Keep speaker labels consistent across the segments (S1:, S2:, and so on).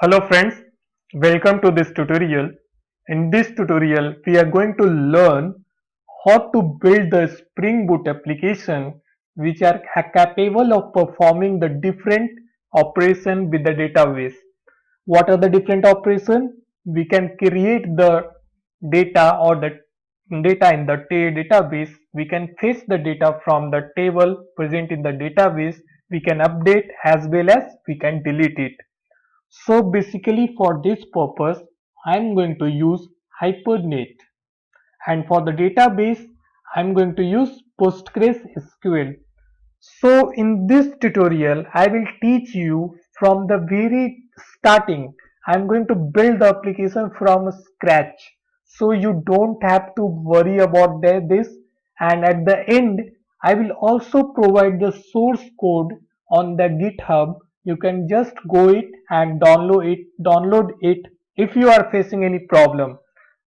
S1: Hello friends, welcome to this tutorial. In this tutorial, we are going to learn how to build the Spring Boot application which are capable of performing the different operation with the database. What are the different operation? We can create the data or the data in the database. We can fetch the data from the table present in the database. We can update as well as we can delete it. So basically for this purpose, I'm going to use Hibernate, and for the database, I'm going to use PostgreSQL. So in this tutorial, I will teach you from the very starting. I'm going to build the application from scratch. So you don't have to worry about this. And at the end, I will also provide the source code on the GitHub. You can just go it and download it if you are facing any problem.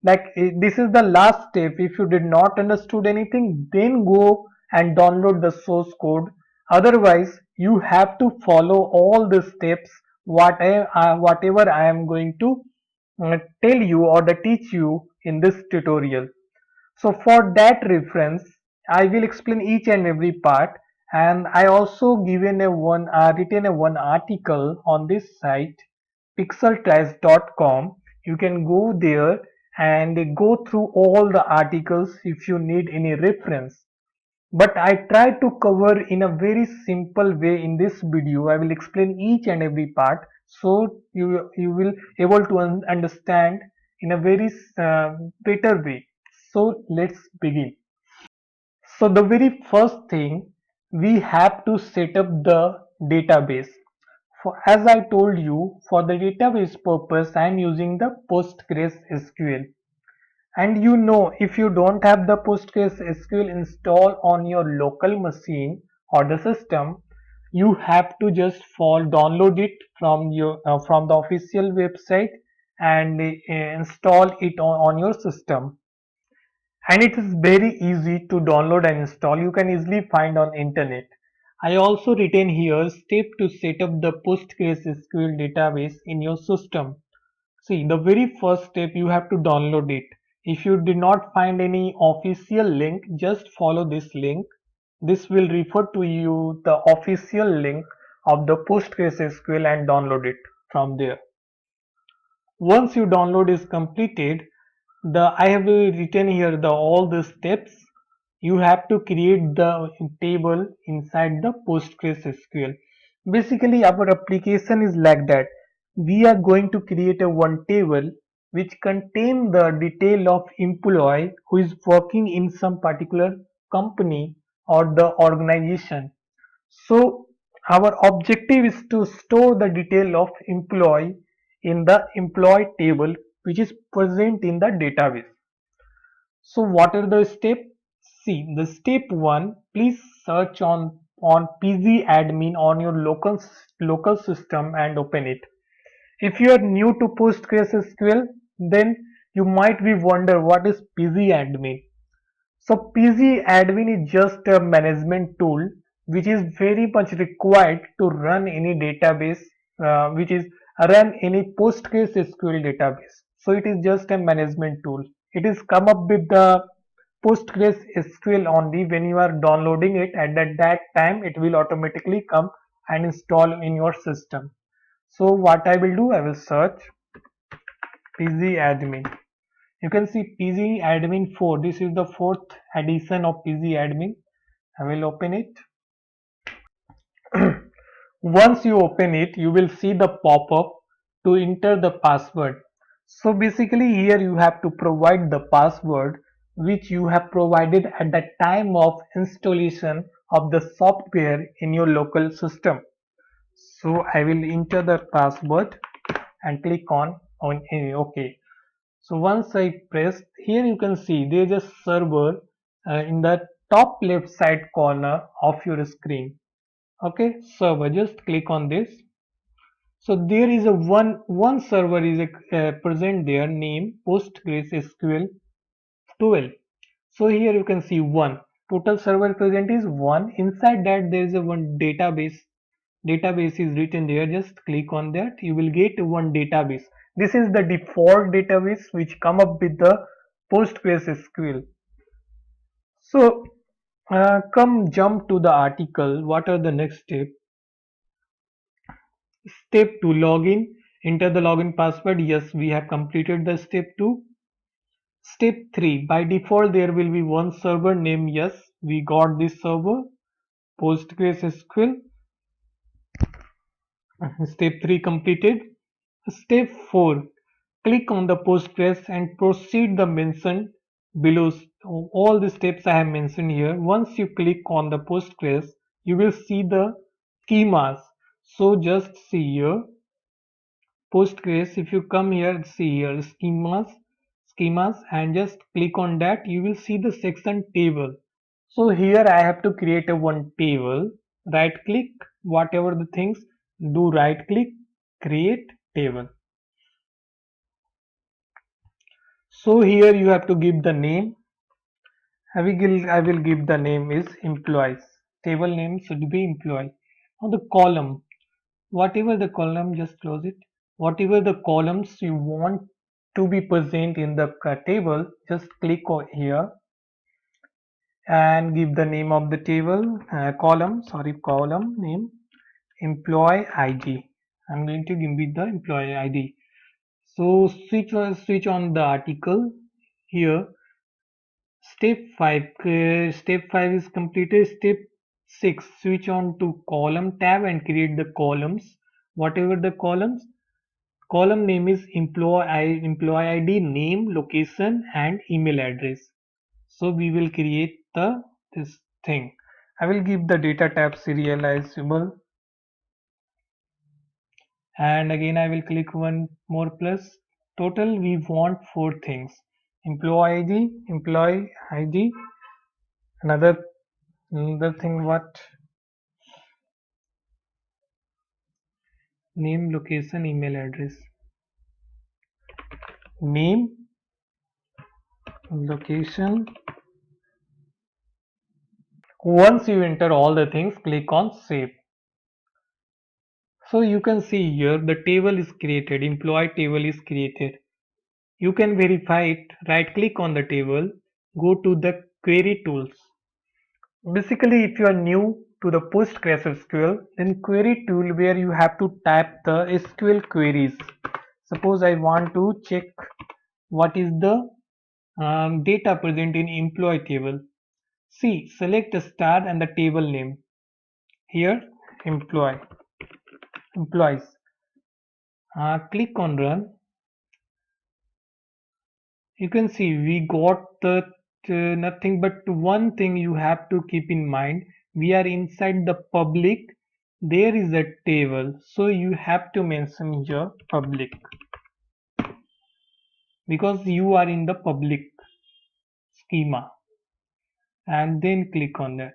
S1: Like this is the last step. If you did not understood anything, then go and download the source code. Otherwise, you have to follow all the steps whatever I am going to tell you or the teach you in this tutorial. So for that reference, I will explain each and every part, and I also given a one written a one article on this site pixeltrash.com. You can go there and go through all the articles if you need any reference, but I try to cover in a very simple way in this video. I will explain each and every part so you will able to understand in a very better way. So let's begin. So the very first thing, we have to set up the database. As I told you, for the database purpose I am using the PostgreSQL. And you know, if you don't have the PostgreSQL installed on your local machine or the system, you have to just download it from from the official website and install it on your system. And it is very easy to download and install. You can easily find on internet. I also written here step to set up the PostgreSQL database in your system. See, the very first step, you have to download it. If you did not find any official link, just follow this link. This will refer to you the official link of the PostgreSQL and download it from there. Once your download is completed, I have written here the all the steps. You have to create the table inside the PostgreSQL. Basically, our application is like that. We are going to create a one table which contain the detail of employee who is working in some particular company or the organization. So our objective is to store the detail of employee in the employee table which is present in the database. So what are the steps? See, the step 1, please search on pgadmin on your local system and open it. If you are new to PostgreSQL, then you might be wonder what is pgadmin. So pgadmin is just a management tool which is very much required to run any database, which is run any PostgreSQL database. So it is just a management tool. It is come up with the PostgreSQL only when you are downloading it, and at that time it will automatically come and install in your system. So what I will do, I will search pgadmin. You can see pgadmin 4. This is the fourth edition of pgadmin. I will open it. Once you open it, you will see the pop-up to enter the password. So basically here you have to provide the password which you have provided at the time of installation of the software in your local system. So I will enter the password and click on OK. So once I press, here you can see there is a server in the top left side corner of your screen. Okay, server, just click on this. So there is a one server is present there, name PostgreSQL 12. So here you can see one total server present is one. Inside that there is a one database database is written there, just click on that, you will get one database. This is the default database which come up with the PostgreSQL. So come jump to the article. What are the next step? Step 2, login. Enter the login password. Yes, we have completed the step 2. Step 3, by default there will be one server name. Yes, we got this server, PostgreSQL. Step 3 completed. Step 4, click on the Postgres and proceed the mentioned below. All the steps I have mentioned here. Once you click on the Postgres, you will see the schemas. So just see here, Postgres, if you come here, see here, schemas, and just click on that, you will see the section table. So here I have to create a one table. Right click, whatever the things, do right click, create table. So here you have to give the name. I will give the name is employees. Table name should be employee. Now the column, whatever the column, just close it. Whatever the columns you want to be present in the table, just click here and give the name of the table, column name, employee ID. I'm going to give it the employee ID. So switch on the article here. Step 5 is completed. Step 6, switch on to column tab and create the columns. Whatever the column name is employee ID, name, location, and email address. So we will create this thing. I will give the data tab serializable, and again I will click one more plus. Total we want 4 things: employee ID, another thing, what, name, location, email address. Name, location. Once you enter all the things, click on save. So you can see here the table is created, employee table is created. You can verify it. Right click on the table, go to the query tools. Basically, if you are new to the PostgreSQL, then query tool where you have to type the SQL queries. Suppose I want to check what is the data present in employee table. See, select a star and the table name. Here, employees. Click on run. You can see we got the nothing, but one thing you have to keep in mind, we are inside the public, there is a table, so you have to mention here public because you are in the public schema, and then click on that.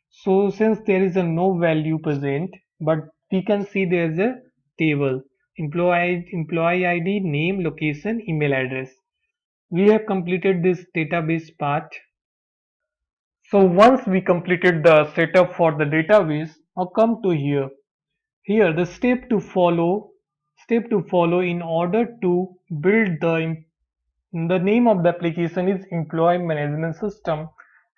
S1: So since there is a no value present, but we can see there is a table, employee ID, name, location, email address. We have completed this database part. So once we completed the setup for the database, now come to here. Here the step to follow in order to build the name of the application is employee management system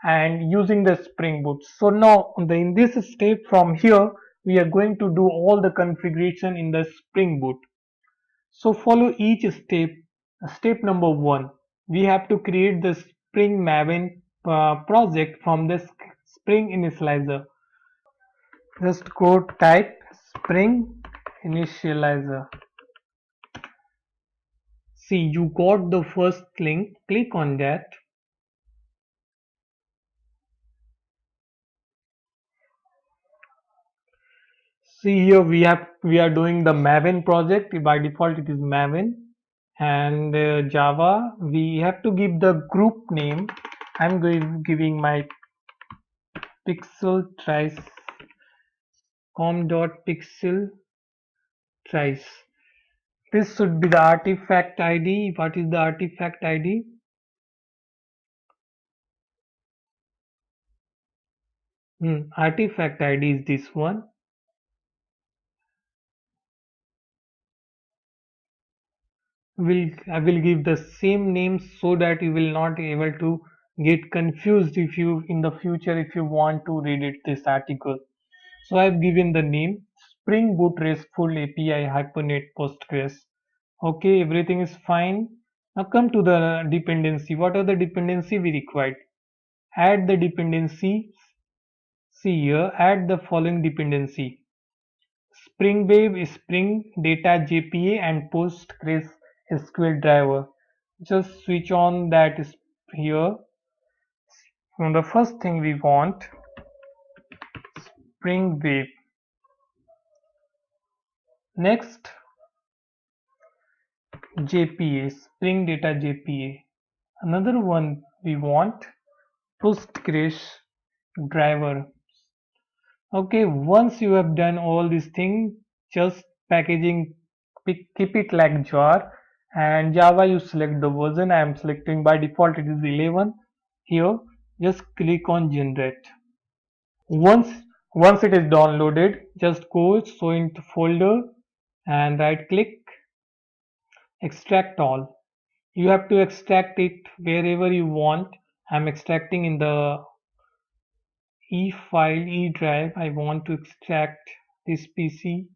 S1: and using the Spring Boot. So now in this step from here we are going to do all the configuration in the Spring Boot. So follow each step. Step number 1, we have to create the Spring Maven project from the Spring Initializer. Just go type Spring Initializer. See, you got the first link, click on that. See here we are doing the Maven project. By default it is Maven, and Java we have to give the group name. I'm giving my pixel trace com.pixel trace. This should be the artifact ID. What is the artifact ID? Artifact ID is this one. I will give the same names so that you will not able to get confused if you in the future if you want to read it this article. So I've given the name Spring Boot RESTful API Hibernate Postgres. Okay, everything is fine. Now come to the dependency. What are the dependency we required? Add the dependency. See here, add the following dependency. Spring Wave, Spring Data JPA and Postgres SQL driver. Just switch on that is here. So the first thing we want Spring Wave. Next JPA, Spring Data JPA. Another one we want Postgres driver. Okay, once you have done all these things, just packaging, keep it like jar, and Java you select the version. I am selecting by default it is 11. Here, just click on generate. Once once it is downloaded, just go so into folder and right click extract all. You have to extract it wherever you want. I'm extracting in the E file, E drive. I want to extract this PC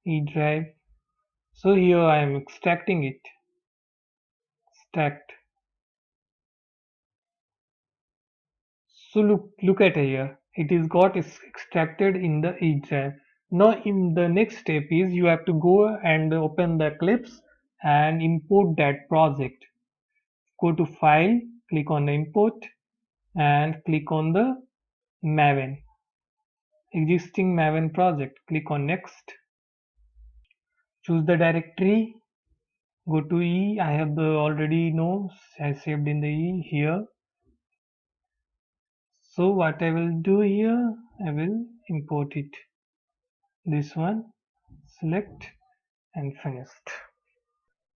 S1: E drive. So here I am extracting it. Extract. So look at here. It is got extracted in the E drive. Now in the next step is you have to go and open the Eclipse and import that project. Go to file, click on the import and click on the Maven. Existing Maven project. Click on next. Choose the directory. Go to E. I have the already know I saved in the E here. So what I will do here, I will import it. This one, select and finished.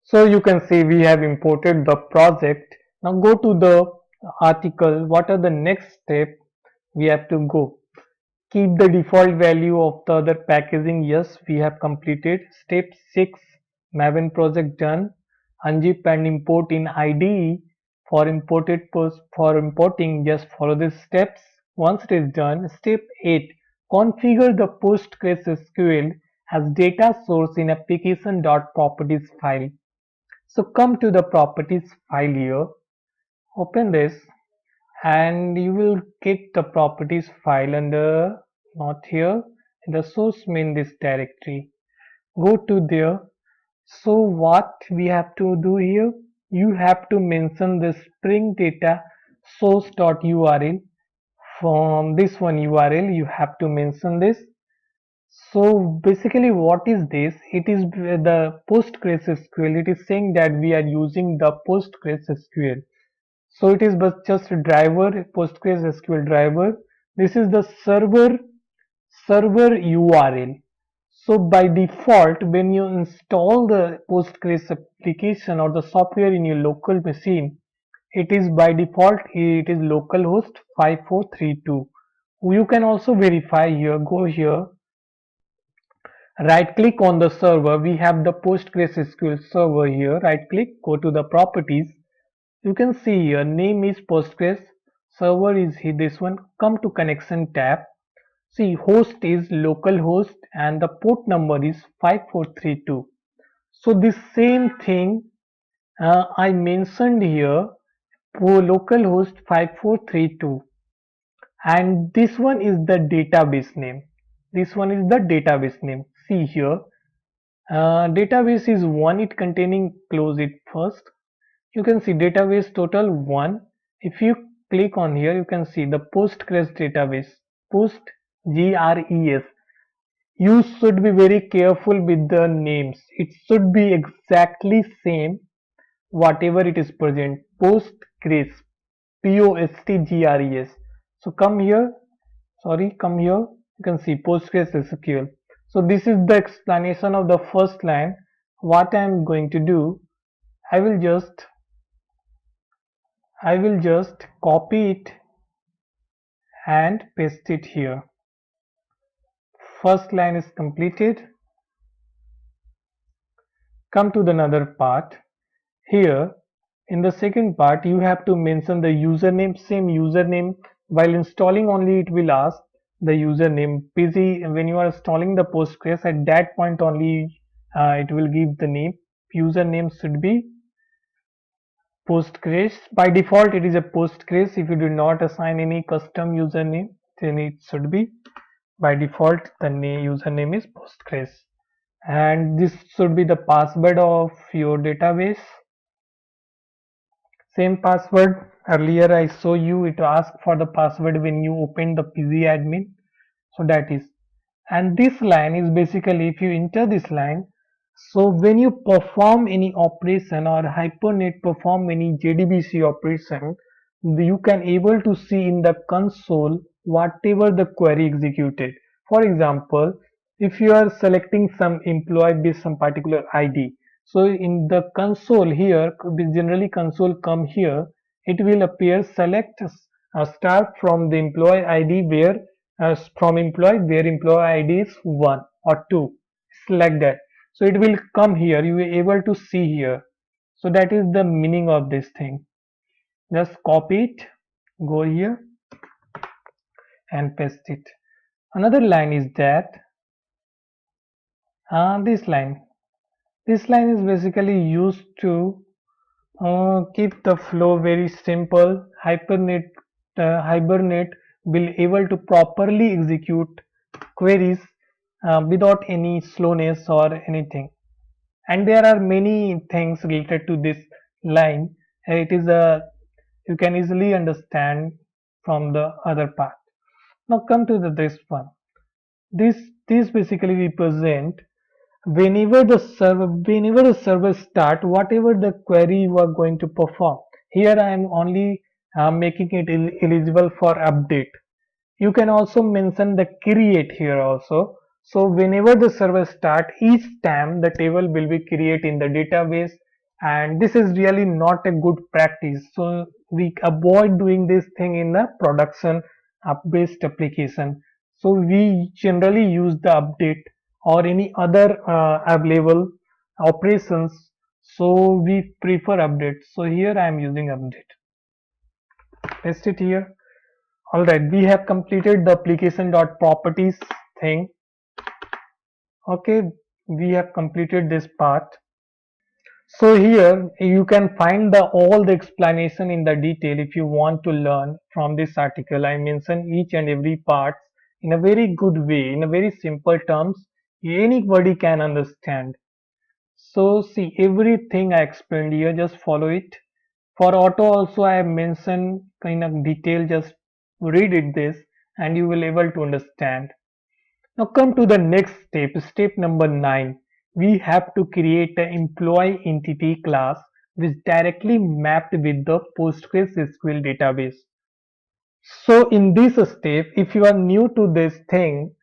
S1: So you can see we have imported the project. Now go to the article. What are the next step we have to go? Keep the default value of the other packaging. Yes, we have completed. Step 6, Maven project done. Unzip and import in IDE. For importing, just follow these steps. Once it is done, step 8, configure the PostgreSQL as data source in application.properties file. So come to the properties file here, open this and you will get the properties file under not here in the source main this directory. Go to there. So what we have to do here, you have to mention the spring data source.url. From this one URL you have to mention this. So basically what is this? It is the PostgreSQL. It is saying that we are using the PostgreSQL. So it is but just a driver, PostgreSQL driver. This is the server URL. So by default, when you install the Postgres application or the software in your local machine, it is by default it is localhost 5432. You can also verify here. Go here, right click on the server. We have the PostgreSQL server here. Right click, go to the properties. You can see here name is Postgres, server is this one. Come to connection tab. See host is localhost and the port number is 5432. So this same thing I mentioned here for localhost 5432 and this one is the database name. This one is the database name. See here database is one, it containing close it first. You can see database total 1. If you click on here you can see the Postgres database, PostGRES. You should be very careful with the names. It should be exactly same whatever it is present. Postgres, POSTGRES. So come here, come here. You can see Postgres SQL. So this is the explanation of the first line. What I am going to do, I will just copy it and paste it here. First line is completed. Come to the another part. Here in the second part you have to mention the username, same username. While installing only it will ask the username. PG, when you are installing the Postgres, at that point only it will give the name. Username should be Postgres. By default it is a Postgres. If you do not assign any custom username, then it should be by default the username is Postgres. And this should be the password of your database. Same password. Earlier I saw you it asked for the password when you open the PG admin. So that is. And this line is basically, if you enter this line, so when you perform any operation or Hypernet perform any JDBC operation, you can able to see in the console whatever the query executed. For example, if you are selecting some employee with some particular ID, so in the console here, generally console come here, it will appear select start from the employee ID where from employee where employee ID is 1 or 2. It's like that. So it will come here, you will able to see here. So that is the meaning of this thing. Just copy it, go here and paste it. Another line is that this line. This line is basically used to keep the flow very simple. Hibernate will able to properly execute queries without any slowness or anything. And there are many things related to this line. It is a you can easily understand from the other part. Now come to this one. This basically represent whenever the server start whatever the query you are going to perform. Here I am only making it eligible for update. You can also mention the create here also. So whenever the server start, each time the table will be created in the database, and this is really not a good practice. So we avoid doing this thing in the production based application. So we generally use the update or any other available operations. So we prefer update. So here I am using update. Paste it here. Alright, we have completed the application.properties thing. Okay, we have completed this part. So here you can find all the explanation in the detail if you want to learn from this article. I mentioned each and every part in a very good way, in a very simple terms. Anybody can understand. So see everything I explained here, just follow it. For auto also I have mentioned kind of detail, just read it this and you will able to understand. Now come to the next step, step number 9. We have to create an employee entity class which directly mapped with the PostgreSQL database. So in this step, if you are new to this thing,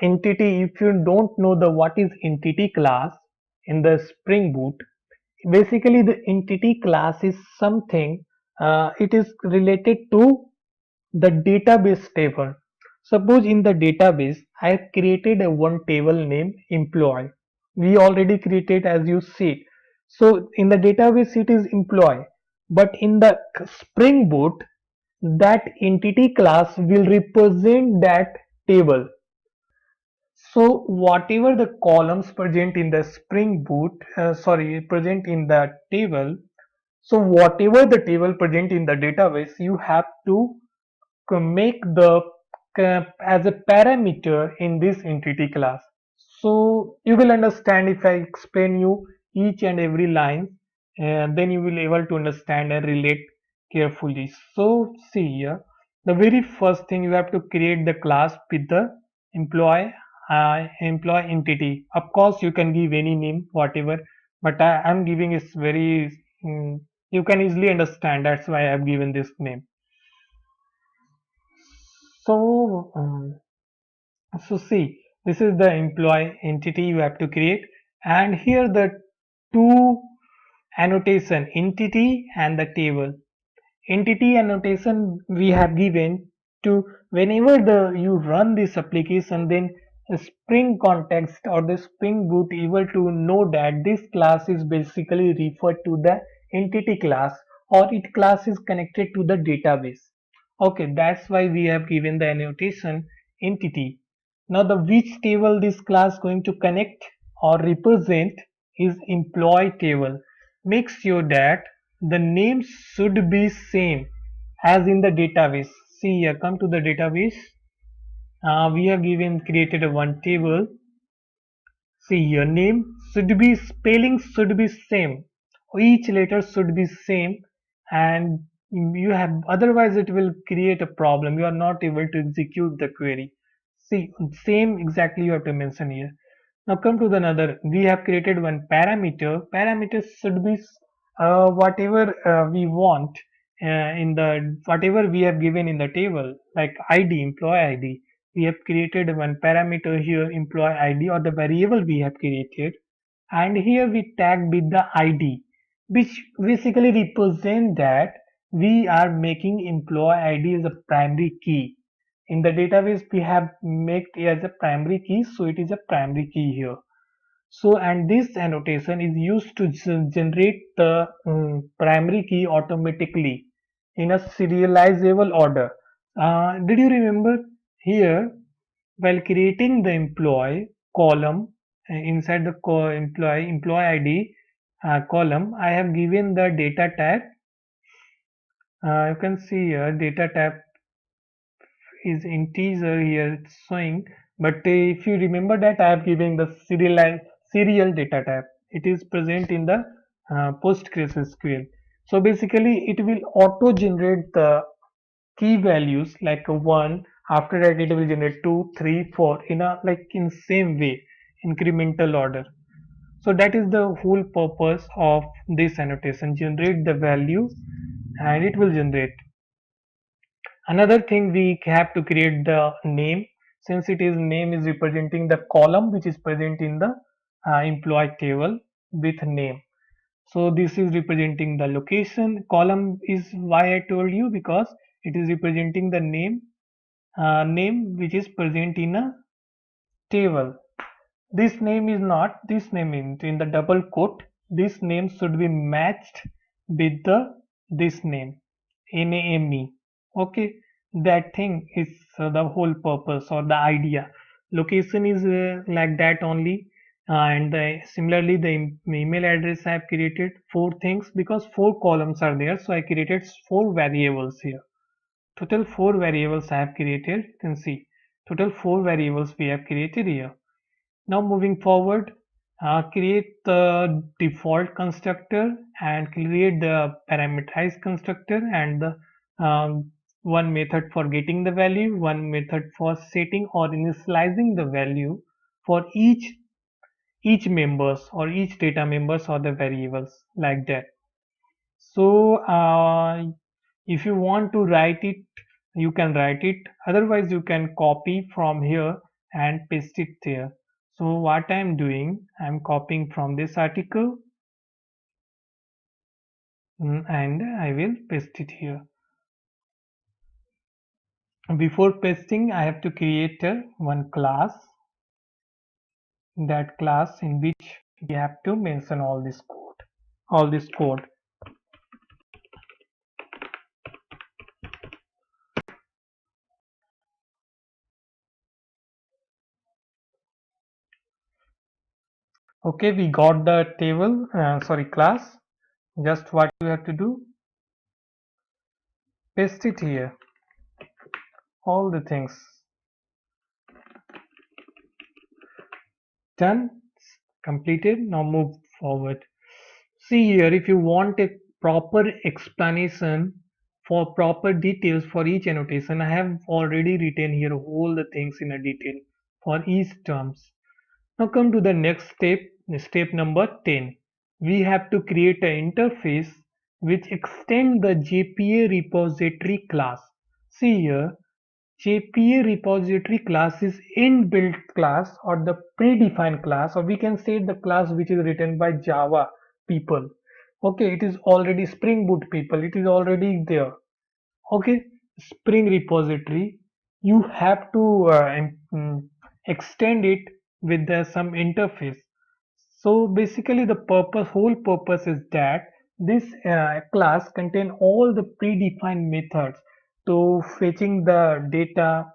S1: entity, if you don't know the what is entity class in the Spring Boot, basically the entity class is something it is related to the database table. Suppose in the database I have created a one table named employee. We already created as you see. So in the database it is employee, but in the Spring Boot that entity class will represent that table. So whatever the columns present in the Spring Boot, present in the table, so whatever the table present in the database, you have to make the as a parameter in this entity class. So you will understand if I explain you each and every line, and then you will able to understand and relate carefully. So see here, the very first thing you have to create the class with the employee employee entity. Of course, you can give any name, whatever, but I am giving is very you can easily understand. That's why I have given this name. So, so see, this is the employee entity you have to create, and here the two annotation, entity and the table. Entity annotation we have given to whenever you run this application, then Spring context or the Spring Boot able to know that this class is basically referred to the entity class or it class is connected to the database. Okay, that's why we have given the annotation entity. Now the which table this class going to connect or represent is employee table. Make sure that the name should be same as in the database. See here, come to the database. We have given created a one table. See your name should be spelling should be same. Each letter should be same, and you have otherwise it will create a problem. You are not able to execute the query. See same exactly you have to mention here. Now come to the another. We have created one parameter. Parameters should be whatever we want in the whatever we have given in the table, like ID, employee ID. We have created one parameter here, employee ID, or the variable we have created, and here we tag with the ID, which basically represent that we are making employee ID as a primary key. In the database we have made it as a primary key, so it is a primary key here. So, and this annotation is used to generate the primary key automatically in a serializable order. Did you remember here while creating the employee column inside the employee ID column, I have given the data type. You can see here data type is integer here it's showing, but if you remember that I have given the serial data type, it is present in the PostgreSQL. So basically it will auto generate the key values like a 1, after that it will generate 2, 3, 4 in a like in same way, incremental order. So that is the whole purpose of this annotation, generate the value and it will generate. Another thing, we have to create the name, since it is name is representing the column which is present in the employee table with name. So this is representing the location. Column is why I told you, because it is representing the name which is present in a table. This name is not this name in the double quote. This name should be matched with the this name, NAME. Okay, that thing is the whole purpose or the idea. Location is like that only, and similarly the email address I have created four things because four columns are there. So I created four variables here. Total four variables I have created. You can see total four variables we have created here. Now moving forward, create the default constructor and create the parameterized constructor and the one method for getting the value, one method for setting or initializing the value for each members or each data members or the variables like that. So if you want to write it, you can write it. Otherwise, you can copy from here and paste it there. So what I'm doing, I'm copying from this article and I will paste it here. Before pasting, I have to create one class. That class in which we have to mention all this code. All this code. Okay, we got the table. Sorry, class. Just what you have to do, paste it here. All the things done, completed. Now move forward. See here, if you want a proper explanation for proper details for each annotation, I have already written here all the things in a detail for each terms. Now come to the next step, step number 10. We have to create an interface which extend the JPA repository class. See here, JPA repository class is inbuilt class or the predefined class, or we can say the class which is written by Java people. Okay, it is already Spring Boot people, it is already there. Okay, Spring repository, you have to extend it with some interface. So basically the whole purpose is that this class contain all the predefined methods to fetching the data,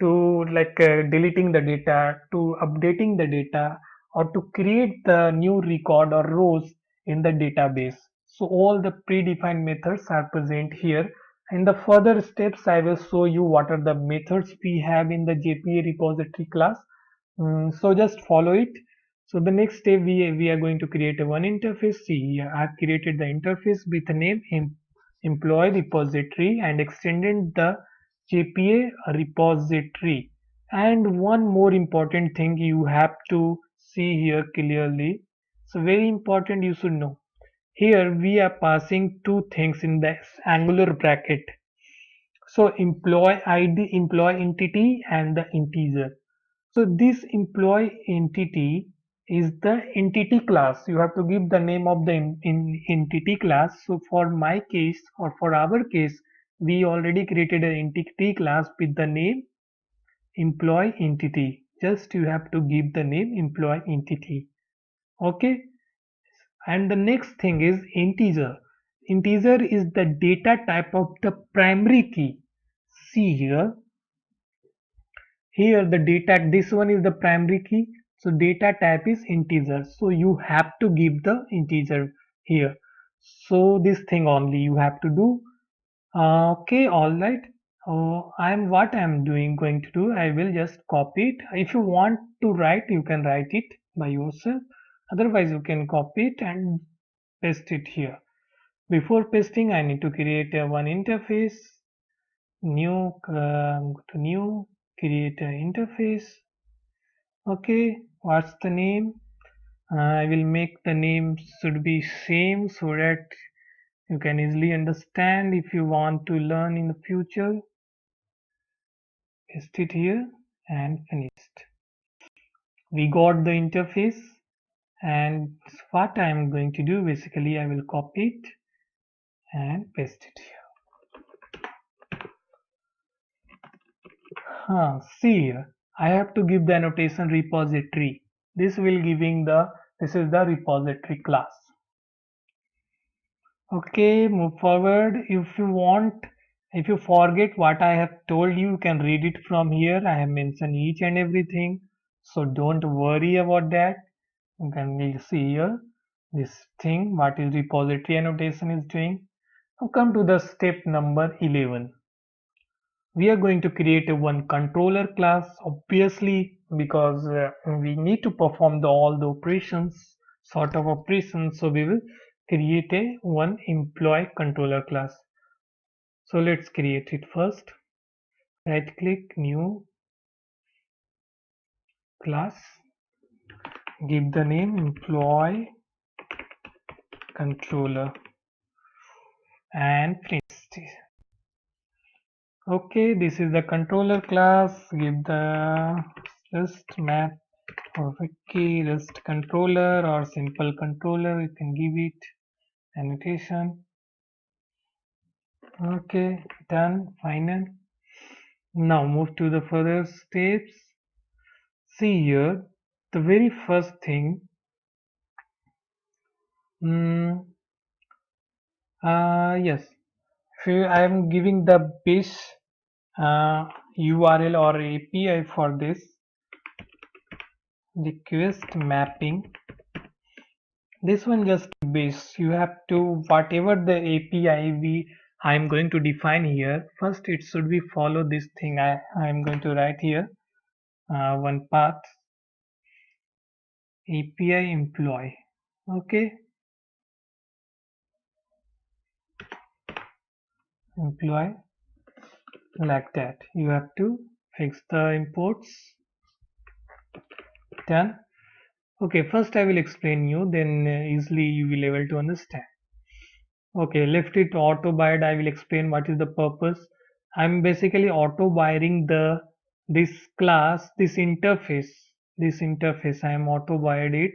S1: to deleting the data, to updating the data, or to create the new record or rows in the database. So all the predefined methods are present here. In the further steps, I will show you what are the methods we have in the JPA repository class. So just follow it. So the next step, we are going to create a one interface. See, I've created the interface with the name employee repository and extended the JPA repository. And one more important thing you have to see here clearly. So very important, you should know. Here we are passing two things in the angular bracket. So employee ID, employee entity, and the integer. So this employee entity is the entity class. You have to give the name of the entity class. So for my case, or for our case, we already created an entity class with the name employee entity. Just you have to give the name employee entity. Okay. And the next thing is integer. Integer is the data type of the primary key. See here, here the data, this one is the primary key. So data type is integer. So you have to give the integer here. So this thing only you have to do. Okay, all right. What I'm doing going to do. I will just copy it. If you want to write, you can write it by yourself. Otherwise, you can copy it and paste it here. Before pasting, I need to create a one interface. New, go to new, create an interface. Okay, what's the name? I will make the name should be same so that you can easily understand if you want to learn in the future. Paste it here and finished. We got the interface, and what I am going to do, basically I will copy it and paste it here. See here, I have to give the annotation repository. This will giving the, this is the repository class. Okay, move forward. If you want, if you forget what I have told you, you can read it from here. I have mentioned each and everything. So don't worry about that. You can see here this thing, what is repository annotation is doing. Now come to the step number 11. We are going to create a one controller class, obviously, because we need to perform all the operations, sort of operations. So we will create a one employee controller class. So let's create it first. Right click, new class, give the name employee controller and finish. Okay, this is the controller class. Give the just map or key rest controller or simple controller. You can give it annotation. Okay, done, final. Now move to the further steps. See here, the very first thing. Yes, I am giving the base URL or API for this request mapping. This one just base. You have to whatever the API I am going to define here. First, it should be follow this thing. I am going to write here one path API employee. Okay, employee like that. You have to fix the imports. Done. Okay, first I will explain you, then easily you will able to understand. Okay, left it auto bind. I will explain what is the purpose. I'm basically auto binding the this class, this interface. This interface I am auto bind it,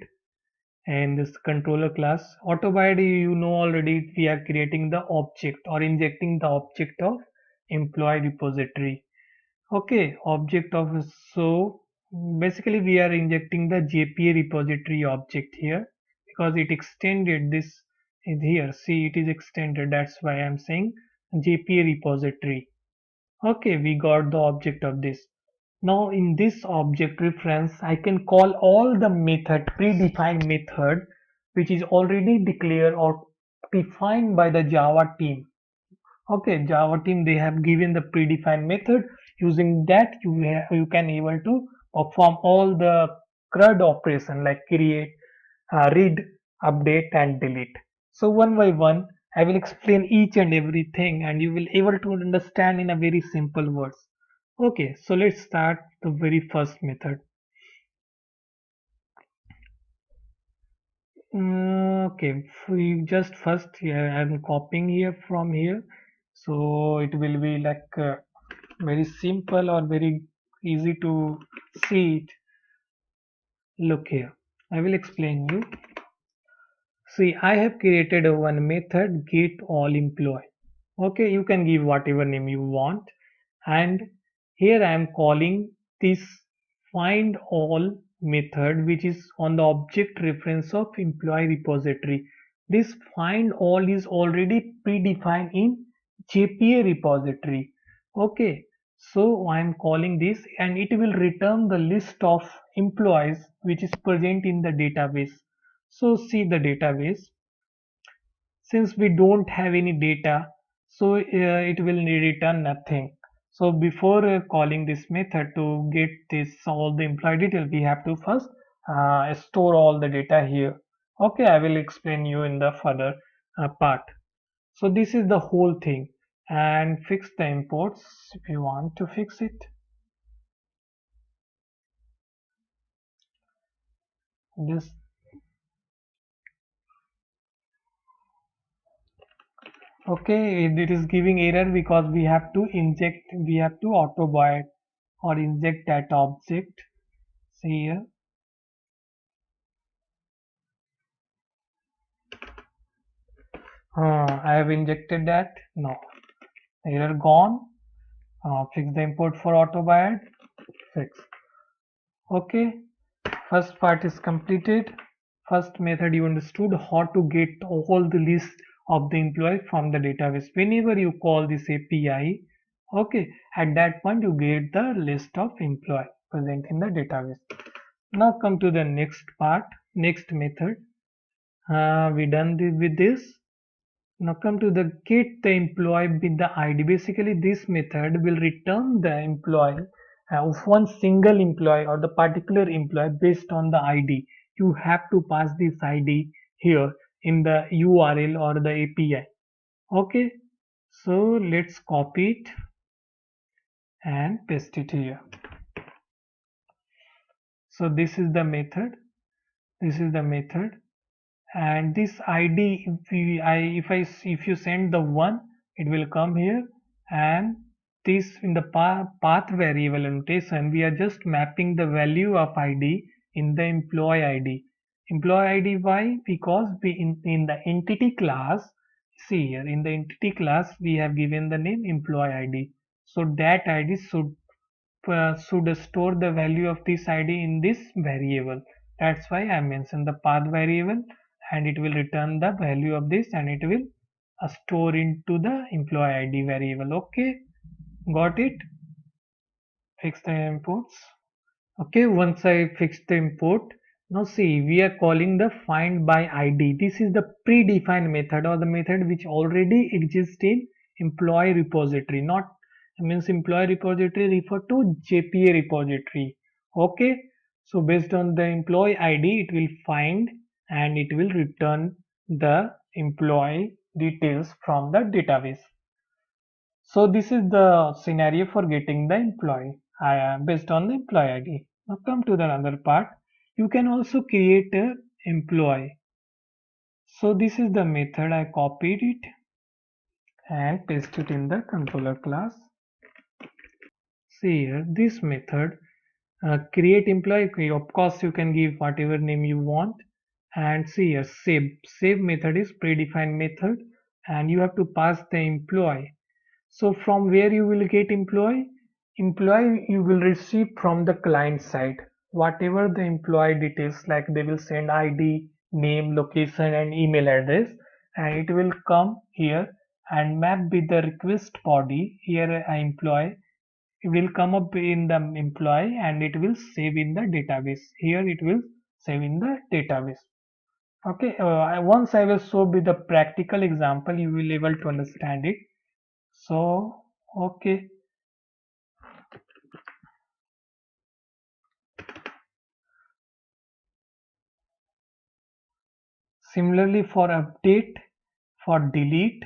S1: and this controller class. Auto bind, you know already, we are creating the object or injecting the object of employee repository. Okay, object of, so Basically we are injecting the JPA repository object here because it extended this is here. See, it is extended. That's why I'm saying JPA repository. Okay, we got the object of this. Now in this object reference, I can call all the method, predefined method, which is already declared or defined by the Java team. Okay, Java team, they have given the predefined method. Using that, you can able to perform all the CRUD operation like create, read, update, and delete. So one by one, I will explain each and everything, and you will able to understand in a very simple words. Okay, so let's start the very first method. Okay, we just first here I'm copying here from here, so it will be like very simple or very easy to see it. Look here, I will explain you. See, I have created a one method get all employee. Okay, you can give whatever name you want, and here I am calling this find all method which is on the object reference of employee repository. This find all is already predefined in JPA repository. Okay, so I am calling this and it will return the list of employees which is present in the database. So see the database. Since we don't have any data, so it will return nothing. So before calling this method to get this all the employee detail, we have to first store all the data here. Okay, I will explain you in the further part. So this is the whole thing, and fix the imports if you want to fix it. This okay, it is giving error because we have to inject, we have to auto void or inject that object. See here. I have injected that. No. Error gone. Fix the import for AutoBind. Fix. Okay. First part is completed. First method you understood how to get all the list of the employee from the database. Whenever you call this API, okay, at that point you get the list of employee present in the database. Now come to the next part, next method. We done with this. Now come to the get the employee with the ID. Basically this method will return the employee of one single employee or the particular employee based on the ID. You have to pass this ID here in the URL or the API. Okay, so let's copy it and paste it here. So this is the method. This is the method, and this id if you send the one, it will come here, and this in the path variable annotation we are just mapping the value of id in the employee id. Why? Because we in the entity class, see here in the entity class we have given the name employee id, so that id should store the value of this id in this variable. That's why I mentioned the path variable, and it will return the value of this and it will store into the employee id variable. Okay, got it? Fix the imports. Okay, once I fix the import, now see we are calling the find by id. This is the predefined method or the method which already exists in employee repository. Not means employee repository refer to JPA repository. Okay, so based on the employee id it will find and it will return the employee details from the database. So this is the scenario for getting the employee based on the employee ID. Now come to the another part. You can also create a employee. So this is the method. I copied it and paste it in the controller class. See here, this method create employee. Of course, you can give whatever name you want. And see here, save method is predefined method, and you have to pass the employee. So from where you will get employee? Employee you will receive from the client side. Whatever the employee details, like they will send ID, name, location and email address, and it will come here and map with the request body. Here employee, it will come up in the employee and it will save in the database. Here it will save in the database. Okay, once I will show with the practical example, you will able to understand it. So, okay. Similarly for update, for delete.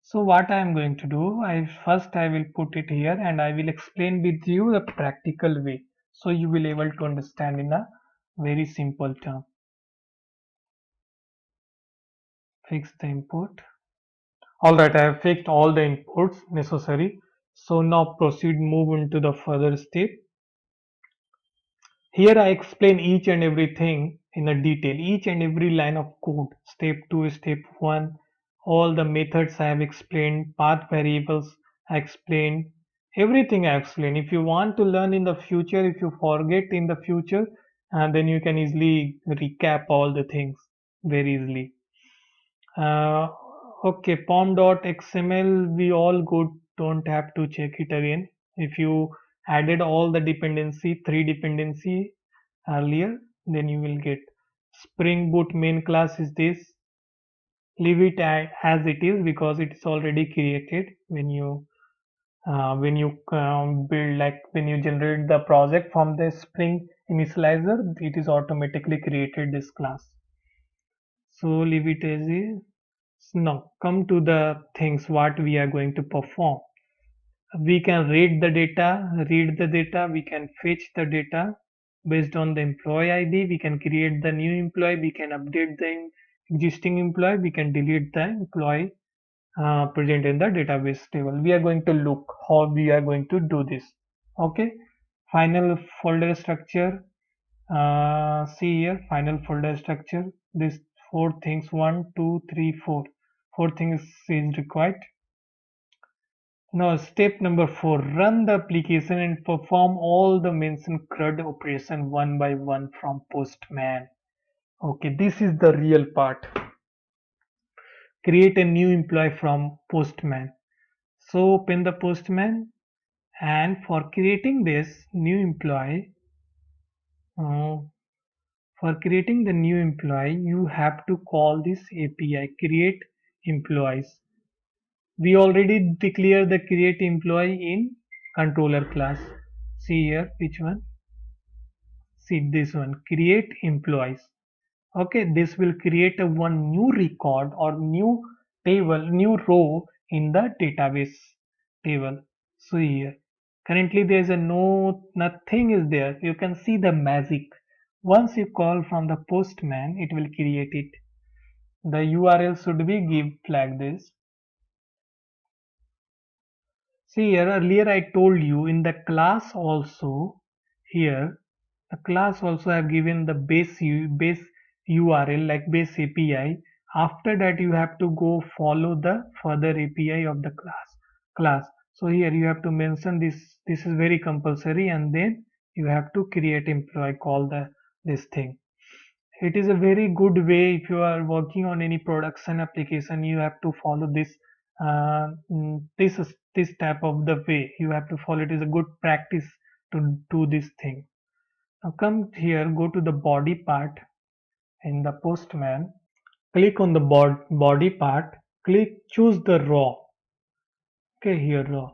S1: So what I am going to do, I will put it here and I will explain with you the practical way. So you will able to understand in a very simple term. Fix the input. Alright, I have fixed all the inputs necessary. So now proceed move into the further step. Here I explain each and everything in a detail, each and every line of code, step 2, step 1, all the methods I have explained, path variables I explained, everything I explained. If you want to learn in the future, if you forget in the future, then you can easily recap all the things very easily. Uh, okay, pom.xml, we all good, don't have to check it again. If you added all the dependency, three dependency earlier, then you will get Spring Boot main class is this. Leave it as it is because it is already created when you build, like when you generate the project from the Spring initializer, it is automatically created this class. So leave it as is. Now come to the things what we are going to perform. We can read the data, we can fetch the data based on the employee ID, we can create the new employee, we can update the existing employee, we can delete the employee present in the database table. We are going to look how we are going to do this. Okay, final folder structure. See here, final folder structure. This four things, one, two, three, four. Four things is required. Now step number 4, run the application and perform all the mentioned CRUD operation one by one from Postman. Okay, this is the real part. Create a new employee from Postman. So open the Postman, and for creating this new employee, uh, you have to call this API create employees. We already declare the create employee in controller class. See here, which one? See this one, create employees. Okay, this will create a one new record or new table, new row in the database table. So here, currently there is a nothing is there. You can see the magic. Once you call from the Postman, it will create it. The URL should be give like this. See here, earlier I told you in the class also, here the class also have given the base URL like base API. After that you have to go follow the further API of the class. So here you have to mention this is very compulsory, and then you have to create employee, call the this thing. It is a very good way if you are working on any production application. You have to follow this type of the way you have to follow. It is a good practice to do this thing. Now come here, go to the body part in the Postman. Click on the body part. Choose the raw. Okay, here raw,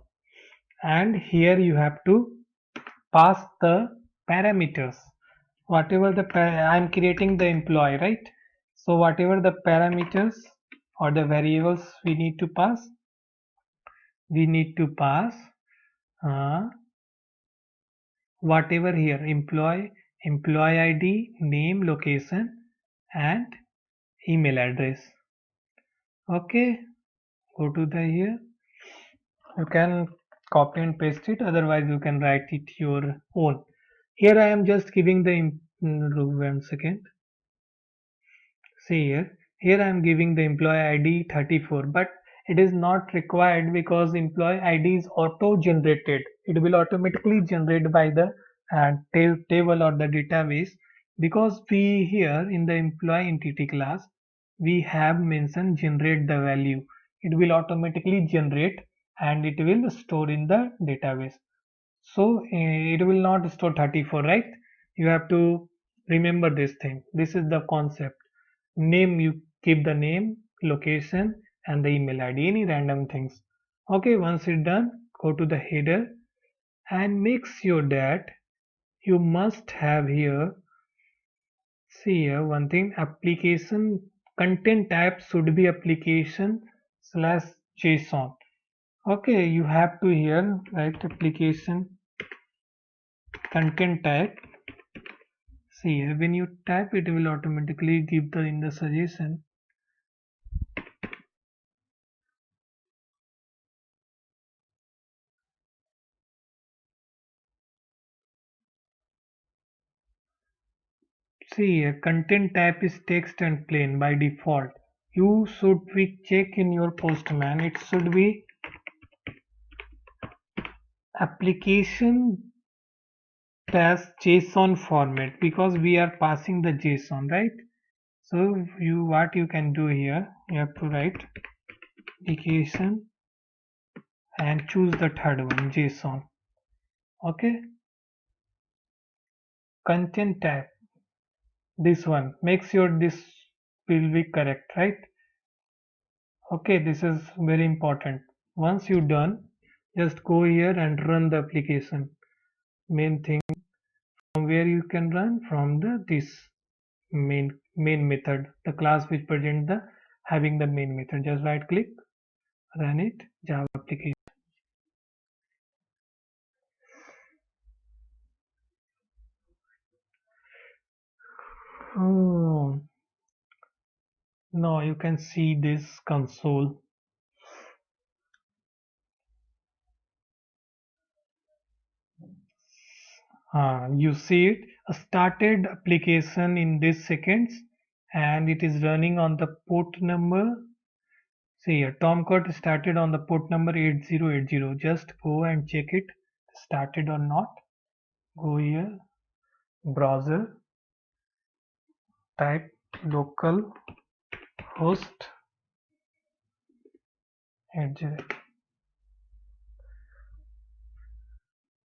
S1: and here you have to pass the parameters. Whatever I'm creating the employee, right? So whatever the parameters or the variables we need to pass uh, whatever here, employee ID, name, location, and email address. Okay, go to the here. You can copy and paste it, otherwise you can write it your own. Here I am just giving the 1 second. See here I am giving the employee ID 34, but it is not required because employee ID is auto generated. it will automatically generate by the table or the database, because we here in the employee entity class we have mentioned generate the value. It will automatically generate and it will store in the database. So it will not store 34, right? You have to remember this thing. This is the concept. Name, you keep the name, location, and the email ID, any random things. Okay, once it's done, go to the header and make sure that you must have here, see here one thing, application content type should be application slash JSON. Okay, you have to here write application content type. See here, when you type it will automatically give the in the suggestion. See here, content type is text and plain by default. You should be check in your Postman. It should be application dash JSON format, because we are passing the JSON, right? So you what you can do here, you have to write application and choose the third one, JSON. Okay, content type, this one, make sure this will be correct, right? Okay, this is very important. Once you done, just go here and run the application. Main thing, from where you can run, from the this main method, the class which present the having the main method. Just right click, run it, Java application. Oh, now you can see this console. You see it, a started application in this seconds, and it is running on the port number. See here, Tomcat started on the port number 8080. Just go and check it started or not. Go here, browser, type local host 80.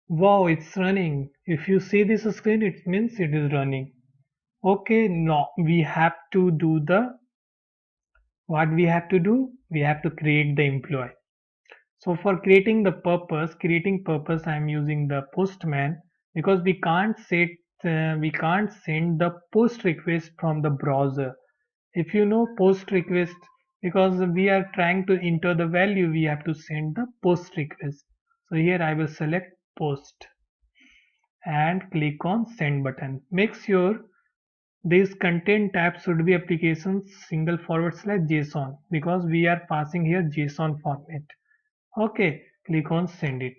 S1: Wow, it's running. If you see this screen, it means it is running. Okay, now we have to do the what we have to do. We have to create the employee. So for creating purpose, I am using the Postman, because we can't send the post request from the browser. If you know post request, because we are trying to enter the value, we have to send the post request. So here I will select post and click on send button. Make sure this content type should be applications single forward slash JSON, because we are passing here JSON format. Okay, click on send it.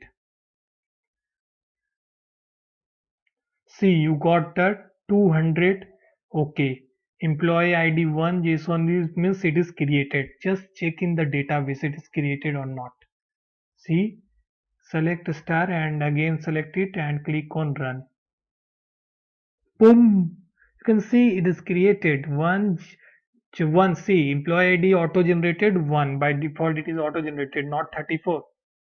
S1: See, you got the 200. Okay, employee ID 1 JSON means it is created. Just check in the database it is created or not. See, select star and again select it and click on run. Boom! You can see it is created. One see, employee ID auto generated 1. By default it is auto generated, not 34.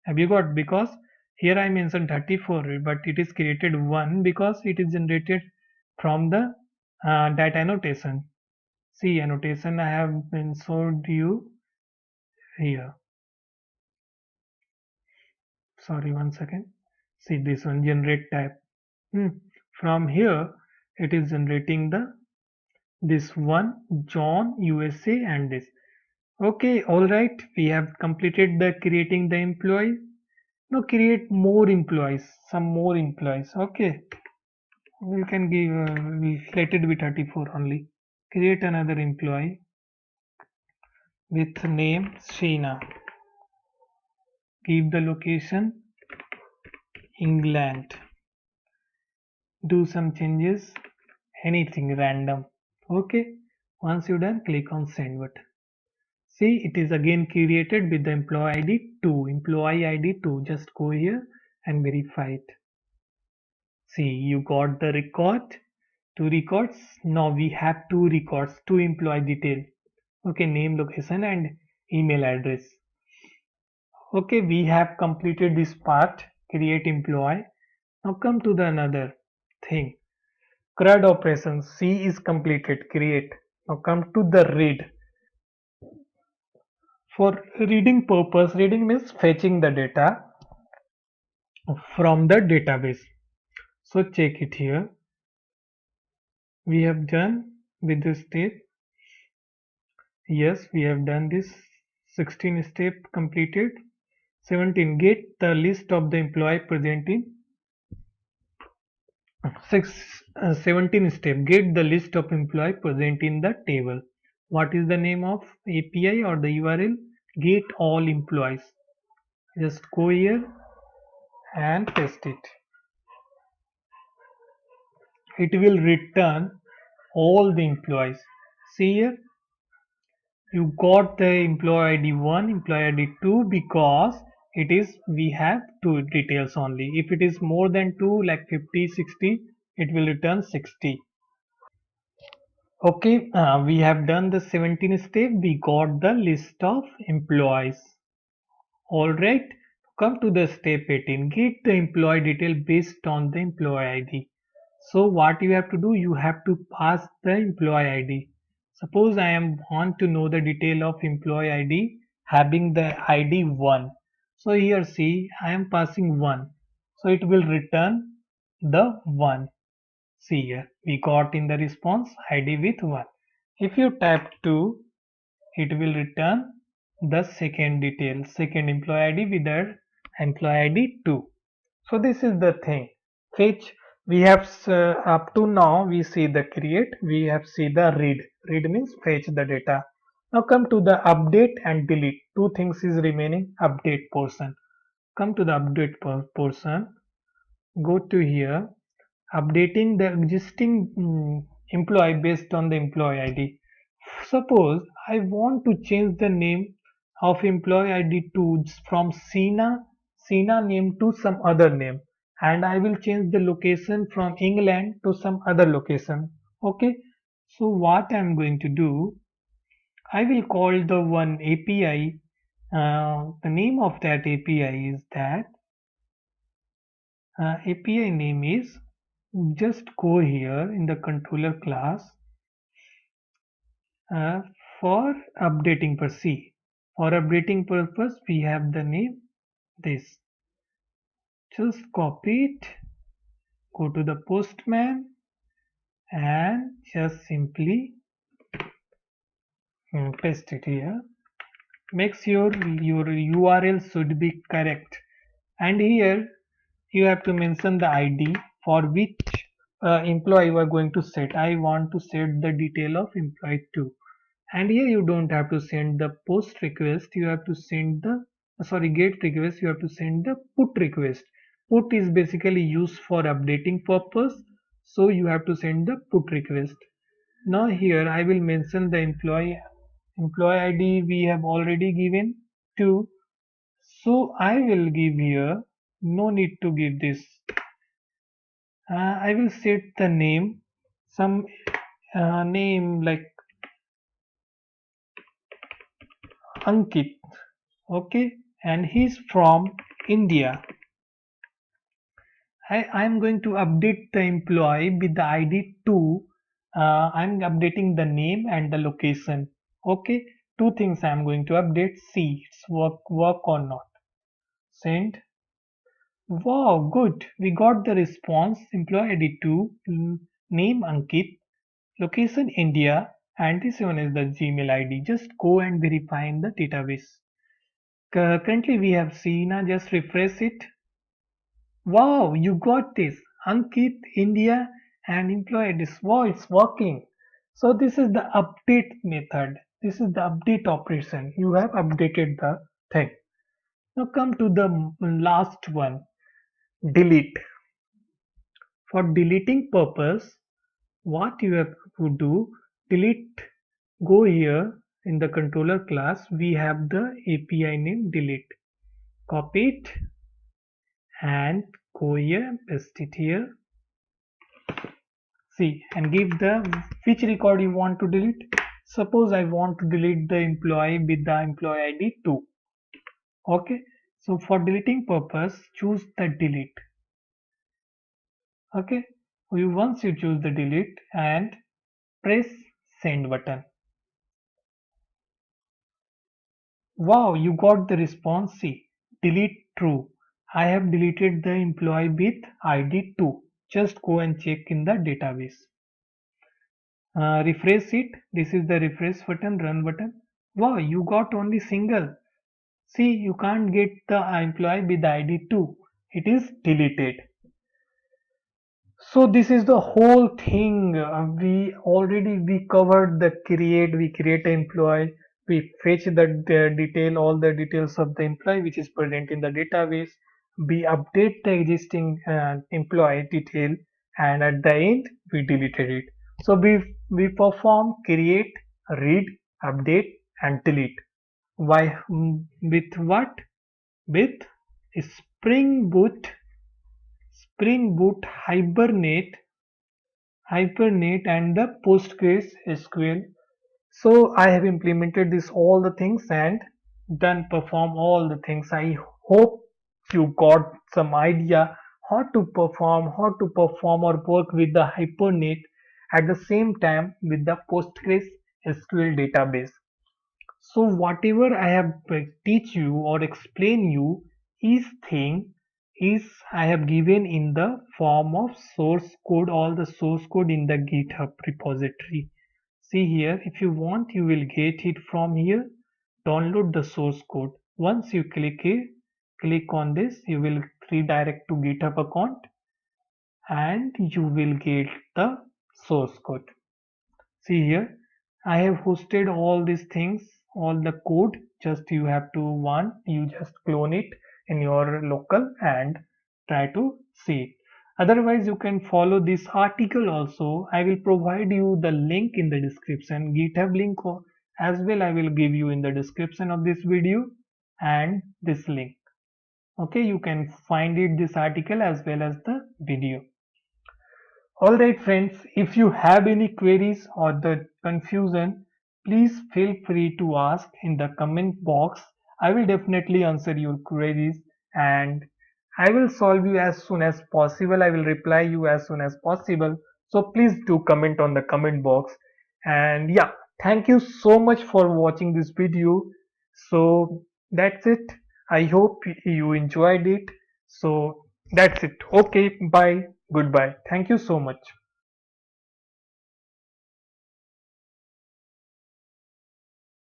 S1: Have you got? Because here I mentioned 34, but it is created 1 because it is generated from the data annotation. See, annotation I have been showed you here. Sorry, one second. See this one, generate type. From here it is generating the this one, John USA, and this. Okay, all right, we have completed the creating the employee. Now create more employees, some more employees. Okay, we can give we let it be 34 only. Create another employee with name Sheena. Give the location England. Do some changes, anything random. Okay, once you done, click on send button. See, it is again created with the employee ID 2. Employee ID 2. Just go here and verify it. See, you got the record, two records. Now we have two records, two employee detail. Okay, name, location, and email address. Okay, we have completed this part, create employee. Now come to the another thing. CRUD operations, C is completed, create. Now come to the read. For reading purpose, reading means fetching the data from the database. So check it here. We have done with this step. Yes, we have done this 16 step completed. 17. Get the list of the employee present in 17 step. Get the list of employee present in the table. What is the name of API or the URL? Get all employees. Just go here and paste it. It will return all the employees. See here, you got the employee ID 1, employee ID 2 because it is we have two details only. If it is more than 2 like 50, 60, it will return 60. Okay, we have done the 17 step. We got the list of employees. Alright, come to the step 18. Get the employee detail based on the employee ID. So what you have to do, you have to pass the employee ID. Suppose I am want to know the detail of employee ID having the ID 1. So here see, I am passing 1. So it will return the 1. See here, we got in the response ID with 1. If you tap 2, it will return the second detail, second employee ID with the employee ID 2. So this is the thing. Fetch, we have up to now we see the create, we have see the read. Read means fetch the data. Now come to the update and delete. Two things is remaining. Update portion. Come to the update portion. Go to here. Updating the existing employee based on the employee ID. Suppose I want to change the name of employee ID to from Sina name to some other name, and I will change the location from England to some other location. Okay, so what I am going to do, I will call the one API. The name of that API is that API name is, just go here in the controller class uh, for updating per C. For updating purpose, we have the name this. Just copy it, go to the Postman, and just simply paste it here. Make sure your URL should be correct. And here you have to mention the ID for which employee you are going to set. I want to set the detail of employee 2. And here you don't have to send the post request, you have to send the get request, you have to send the put request. Put is basically used for updating purpose, so you have to send the put request. Now here I will mention the employee ID we have already given 2, so I will give here, no need to give this. I will set the name, some name like Ankit. Okay, and he's from India. I am going to update the employee with the ID 2. I'm updating the name and the location. Okay, two things I'm going to update. See it's work or not. Send. Wow, good. We got the response. Employee ID 2, name Ankit, location India, and this one is the Gmail ID. Just go and verify in the database. Currently we have Sina. Just refresh it. Wow, you got this. Ankit, India, and employee this. Wow, it's working. So this is the update method. This is the update operation. You have updated the thing. Now come to the last one. Delete. For deleting purpose, what you have to do, delete, go here in the controller class, we have the API name delete. Copy it and go here, paste it here. See, and give the which record you want to delete. Suppose I want to delete the employee with the employee ID 2. Okay, so for deleting purpose, choose the delete. Okay, once you choose the delete and press send button. Wow, you got the response. See, delete true. I have deleted the employee with ID 2. Just go and check in the database. Refresh it. This is the refresh button, run button. Wow, you got only single. See, you can't get the employee with ID 2. It is deleted. So this is the whole thing. We covered the create. We create an employee. We fetch the detail, all the details of the employee which is present in the database. We update the existing employee detail, and at the end we deleted it. So we perform create, read, update, and delete. Why? With what? With Spring Boot, Spring Boot Hibernate and the Postgres SQL. So I have implemented this all the things and done perform all the things. I hope you got some idea how to perform or work with the Hibernate at the same time with the Postgres SQL database. So whatever I have teach you or explain you is thing is I have given in the form of source code, all the source code in the GitHub repository. See here, if you want you will get it from here. Download the source code. Once you click on this, you will redirect to GitHub account and you will get the source code. See here, I have hosted all these things, all the code. Just you have to you just clone it in your local and try to see it. Otherwise, you can follow this article also. I will provide you the link in the description, GitHub link as well. I will give you in the description of this video and this link. Okay, you can find it this article as well as the video. Alright friends, if you have any queries or the confusion, please feel free to ask in the comment box. I will definitely answer your queries and I will solve you as soon as possible. I will reply you as soon as possible. So please do comment on the comment box. And yeah, thank you so much for watching this video. So that's it. I hope you enjoyed it. So that's it. Okay, bye. Goodbye. Thank you so much.